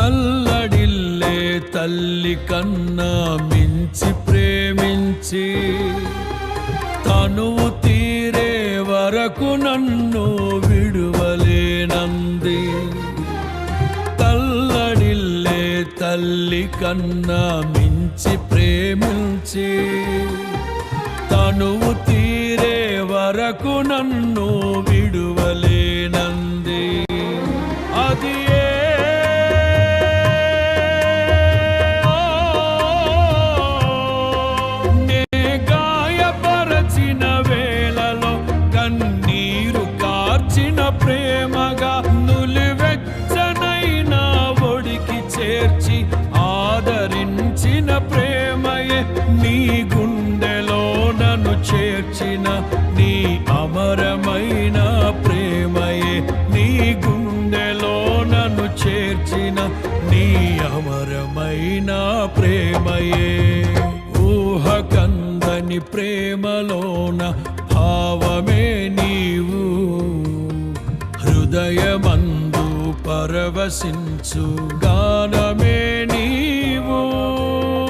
తల్లడిల్లే తల్లి కన్నా మించి ప్రేమించి తనువు తీరే వరకు నన్ను విడువలేనంది. తల్లడిల్లే తల్లి కన్నా మించి ప్రేమించి తనువు తీరే వరకు నన్ను విడువలేనంది. అది నే గాయపరచిన వేళలో కన్నీరు కార్చిన ప్రేమగా నులివెచ్చనైన ఒడికి చేర్చి ఆదరించిన ప్రేమయే నీ గుండెలో నన్ను చేర్చిన నీ అమరమైన ప్రేమయే నీ గుండెలో నన్ను చేర్చిన నీ అమరమైన ప్రేమయే. ఊహకందని ప్రేమలోన భావమే నీవు హృదయమందు పరవశించు గానమే